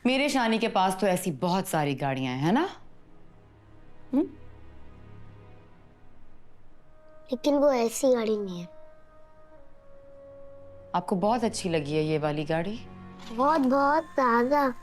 मेरे शानी के पास तो ऐसी बहुत सारी गाड़ियां हैं, है ना? लेकिन वो ऐसी गाड़ी नहीं है। आपको बहुत अच्छी लगी है ये वाली गाड़ी? बहुत बहुत ज्यादा।